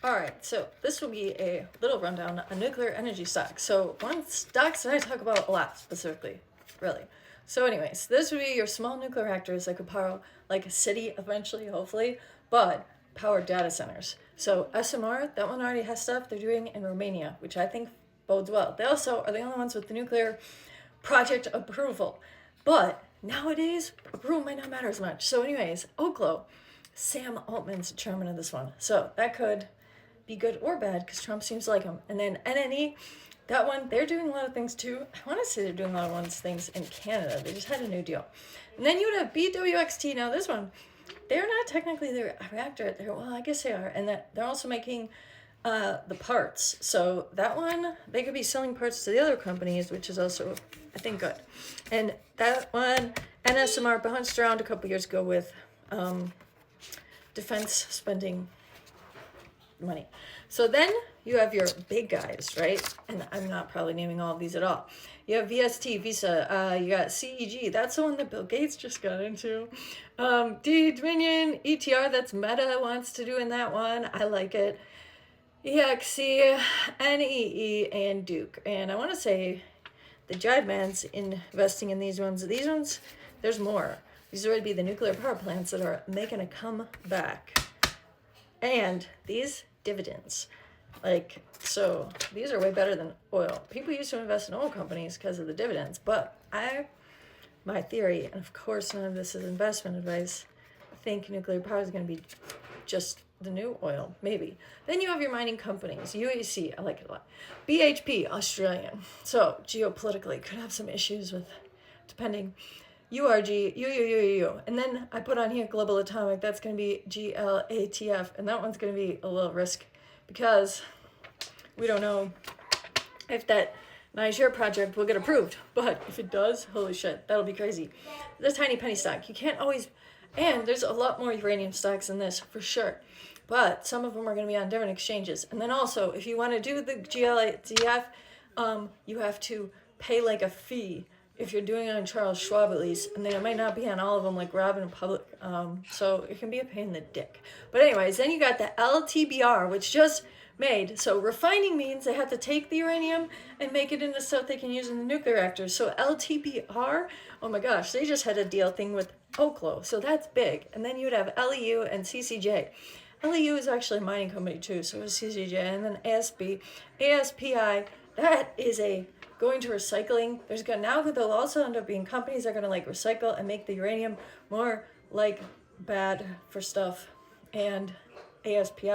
All right, so this will be a little rundown on nuclear energy stocks. So one stocks that I talk about a lot specifically, really. So anyways, this would be your small nuclear reactors that could power like a city eventually, hopefully, but power data centers. So SMR, that one already has stuff they're doing in Romania, which I think bodes well. They also are the only ones with the nuclear project approval. But nowadays, approval might not matter as much. So anyways, Oklo, Sam Altman's chairman of this one. So that could be good or bad because Trump seems to like him. And then NNE, that one, they're doing a lot of things too. I want to say they're doing a lot of things in Canada. They just had a new deal. And then you would have BWXT. Now this one, they're not technically the reactor. Well, I guess they are. And that they're also making the parts. So that one, they could be selling parts to the other companies, which is also, I think, good. And that one, NSMR bounced around a couple years ago with defense spending money. So then you have your big guys, right? And I'm not probably naming all of these at all. You have VST, Visa, you got CEG, that's the one that Bill Gates just got into. Dominion, ETR, that's Meta wants to do in that one. I like it. EXC, NEE, and Duke. And I want to say the Jive Man's investing in these ones. These ones, there's more. These would be the nuclear power plants that are making a comeback. And these dividends, so these are way better than oil. People used to invest in oil companies because of the dividends, but my theory, and of course none of this is investment advice, I think nuclear power is going to be just the new oil, maybe. Then you have your mining companies, UAC, I like it a lot. BHP, Australian. So geopolitically could have some issues with, depending. URG, UUUU. And then I put on here Global Atomic. That's going to be GLATF. And that one's going to be a little risk because we don't know if that Niger project will get approved. But if it does, holy shit, that'll be crazy. The tiny penny stock. You can't always... And there's a lot more uranium stocks than this, for sure. But some of them are going to be on different exchanges. And then also, if you want to do the GLATF, you have to pay like a fee if you're doing it on Charles Schwab at least, and then it might not be on all of them like Robin Public, so it can be a pain in the dick. But anyways, then you got the LTBR, which just made, so refining means they have to take the uranium and make it into stuff they can use in the nuclear reactors. So LTBR, oh my gosh, they just had a deal thing with Oklo, so that's big. And then you would have LEU and CCJ. LEU is actually a mining company too, so is CCJ, and then ASPI, that is a going to recycling. There'll also end up being companies that are going to like recycle and make the uranium more like bad for stuff. And ASPI